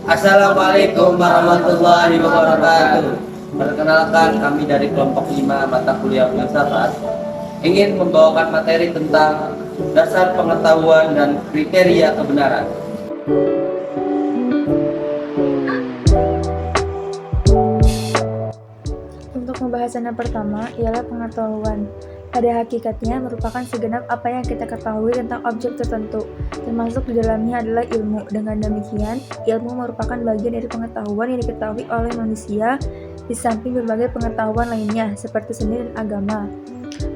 Assalamualaikum warahmatullahi wabarakatuh. Perkenalkan, kami dari kelompok 5 mata kuliah filsafat ingin membawakan materi tentang dasar pengetahuan dan kriteria kebenaran. Untuk pembahasan yang pertama ialah pengetahuan. Pada hakikatnya merupakan segenap apa yang kita ketahui tentang objek tertentu, termasuk di dalamnya adalah ilmu. Dengan demikian, ilmu merupakan bagian dari pengetahuan yang diketahui oleh manusia di samping berbagai pengetahuan lainnya seperti seni dan agama.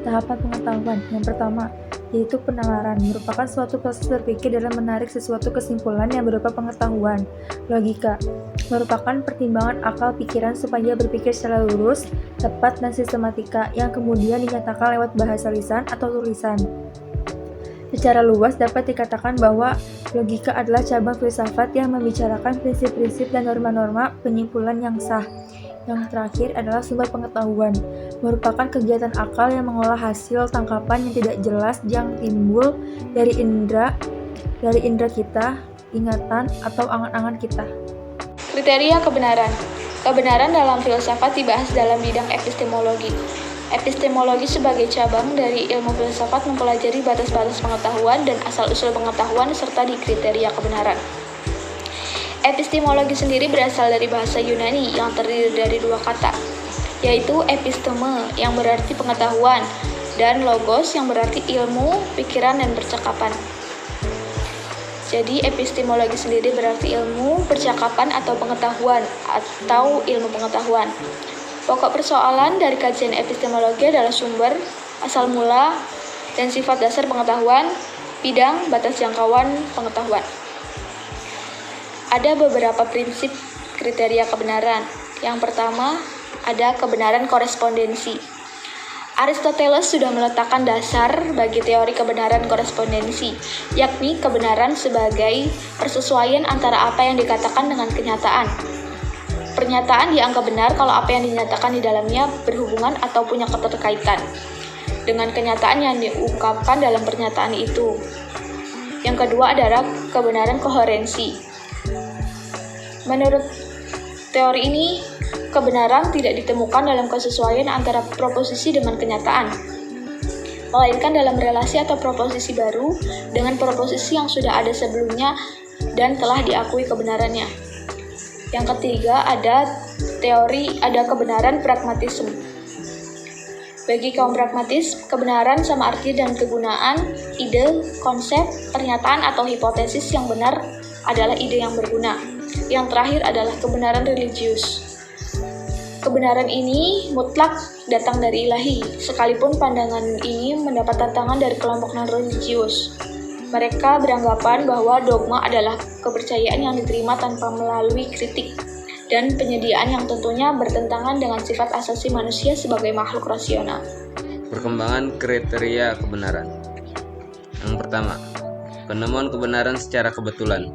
Tahapan pengetahuan yang pertama yaitu penalaran, merupakan suatu proses berpikir dalam menarik sesuatu kesimpulan yang berupa pengetahuan. Logika merupakan pertimbangan akal pikiran supaya berpikir secara lurus, tepat, dan sistematika yang kemudian dinyatakan lewat bahasa lisan atau tulisan. Secara luas dapat dikatakan bahwa logika adalah cabang filsafat yang membicarakan prinsip-prinsip dan norma-norma penyimpulan yang sah. Yang terakhir adalah sumber pengetahuan, merupakan kegiatan akal yang mengolah hasil tangkapan yang tidak jelas yang timbul dari indera kita, ingatan, atau angan-angan kita. Kriteria kebenaran. Kebenaran dalam filsafat dibahas dalam bidang epistemologi. Epistemologi sebagai cabang dari ilmu filsafat mempelajari batas-batas pengetahuan dan asal-usul pengetahuan serta di kriteria kebenaran. Epistemologi sendiri berasal dari bahasa Yunani yang terdiri dari dua kata, yaitu episteme yang berarti pengetahuan dan logos yang berarti ilmu, pikiran, dan percakapan. Jadi epistemologi sendiri berarti ilmu, percakapan, atau pengetahuan, atau ilmu pengetahuan. Pokok persoalan dari kajian epistemologi adalah sumber, asal mula, dan sifat dasar pengetahuan, bidang, batas jangkauan pengetahuan. Ada beberapa prinsip kriteria kebenaran. Yang pertama, ada kebenaran korespondensi. Aristoteles sudah meletakkan dasar bagi teori kebenaran korespondensi, yakni kebenaran sebagai persesuaian antara apa yang dikatakan dengan kenyataan. Pernyataan dianggap benar kalau apa yang dinyatakan di dalamnya berhubungan atau punya keterkaitan dengan kenyataan yang diungkapkan dalam pernyataan itu. Yang kedua adalah kebenaran koherensi. Menurut teori ini, kebenaran tidak ditemukan dalam kesesuaian antara proposisi dengan kenyataan, melainkan dalam relasi atau proposisi baru dengan proposisi yang sudah ada sebelumnya dan telah diakui kebenarannya. Yang ketiga ada kebenaran pragmatisme. Bagi kaum pragmatis, kebenaran sama arti dan kegunaan, ide, konsep, pernyataan atau hipotesis yang benar adalah ide yang berguna. Yang terakhir adalah kebenaran religius. Kebenaran ini mutlak datang dari ilahi, sekalipun pandangan ini mendapat tantangan dari kelompok non-religius. Mereka beranggapan bahwa dogma adalah kepercayaan yang diterima tanpa melalui kritik dan penyediaan yang tentunya bertentangan dengan sifat asasi manusia sebagai makhluk rasional. Perkembangan kriteria kebenaran. Yang pertama, penemuan kebenaran secara kebetulan.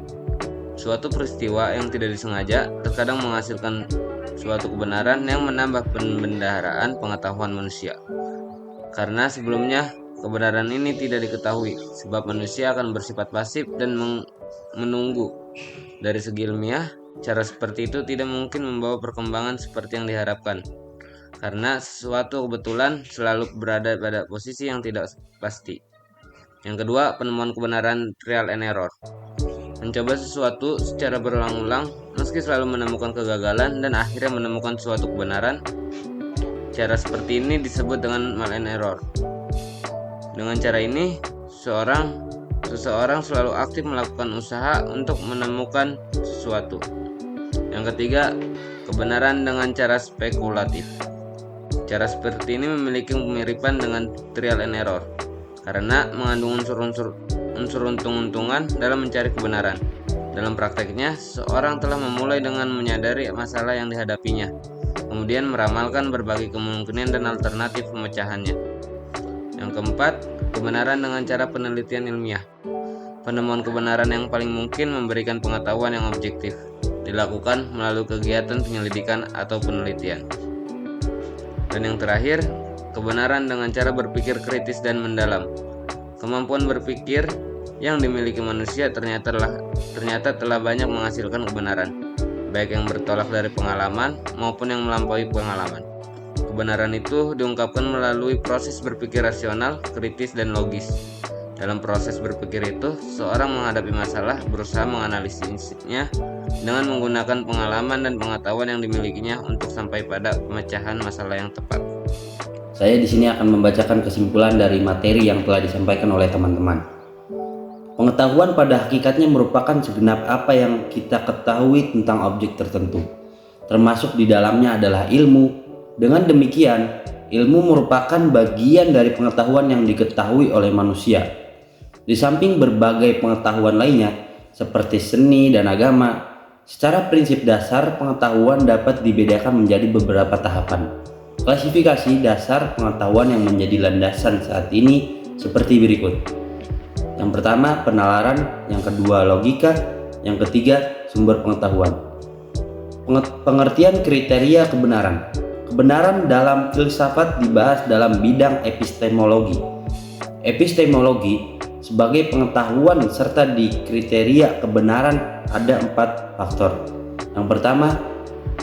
Suatu peristiwa yang tidak disengaja terkadang menghasilkan suatu kebenaran yang menambah pembendaharaan pengetahuan manusia. Karena sebelumnya kebenaran ini tidak diketahui, sebab manusia akan bersifat pasif dan menunggu. Dari segi ilmiah, cara seperti itu tidak mungkin membawa perkembangan seperti yang diharapkan. Karena suatu kebetulan selalu berada pada posisi yang tidak pasti. Yang kedua, penemuan kebenaran trial and error. Mencoba sesuatu secara berulang-ulang, meski selalu menemukan kegagalan dan akhirnya menemukan suatu kebenaran. Cara seperti ini disebut dengan trial and error. Dengan cara ini, seseorang selalu aktif melakukan usaha untuk menemukan sesuatu. Yang ketiga, kebenaran dengan cara spekulatif. Cara seperti ini memiliki kemiripan dengan trial and error karena mengandung unsur untung-untungan dalam mencari kebenaran. Dalam prakteknya, seorang telah memulai dengan menyadari masalah yang dihadapinya, kemudian meramalkan berbagai kemungkinan dan alternatif pemecahannya. Yang keempat, kebenaran dengan cara penelitian ilmiah. Penemuan kebenaran yang paling mungkin memberikan pengetahuan yang objektif, dilakukan melalui kegiatan penyelidikan atau penelitian. Dan yang terakhir, kebenaran dengan cara berpikir kritis dan mendalam. Kemampuan berpikir yang dimiliki manusia ternyata telah banyak menghasilkan kebenaran, baik yang bertolak dari pengalaman maupun yang melampaui pengalaman. Kebenaran itu diungkapkan melalui proses berpikir rasional, kritis, dan logis. Dalam proses berpikir itu, seorang menghadapi masalah berusaha menganalisisnya dengan menggunakan pengalaman dan pengetahuan yang dimilikinya untuk sampai pada pemecahan masalah yang tepat. Saya di sini akan membacakan kesimpulan dari materi yang telah disampaikan oleh teman-teman. Pengetahuan pada hakikatnya merupakan segenap apa yang kita ketahui tentang objek tertentu, termasuk di dalamnya adalah ilmu. Dengan demikian, ilmu merupakan bagian dari pengetahuan yang diketahui oleh manusia. Di samping berbagai pengetahuan lainnya, seperti seni dan agama, secara prinsip dasar pengetahuan dapat dibedakan menjadi beberapa tahapan. Klasifikasi dasar pengetahuan yang menjadi landasan saat ini seperti berikut. Yang pertama, penalaran. Yang kedua, logika. Yang ketiga, sumber pengetahuan. Pengertian kriteria kebenaran. Kebenaran dalam filsafat dibahas dalam bidang epistemologi. Epistemologi sebagai pengetahuan serta di kriteria kebenaran ada 4 faktor. Yang pertama,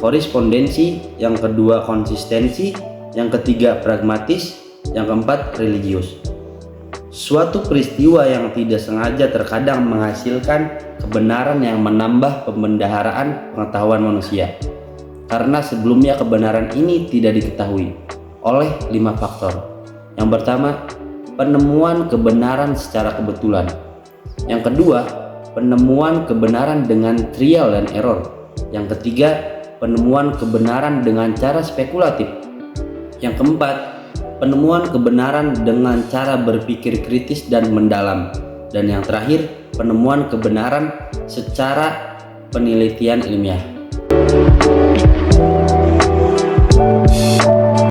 korespondensi, yang kedua konsistensi, yang ketiga pragmatis, yang keempat religius. Suatu peristiwa yang tidak sengaja terkadang menghasilkan kebenaran yang menambah pembendaharaan pengetahuan manusia, karena sebelumnya kebenaran ini tidak diketahui oleh 5 faktor. Yang pertama, penemuan kebenaran secara kebetulan. Yang kedua, penemuan kebenaran dengan trial dan error. Yang ketiga, penemuan kebenaran dengan cara spekulatif. Yang keempat, penemuan kebenaran dengan cara berpikir kritis dan mendalam. Dan yang terakhir, penemuan kebenaran secara penelitian ilmiah.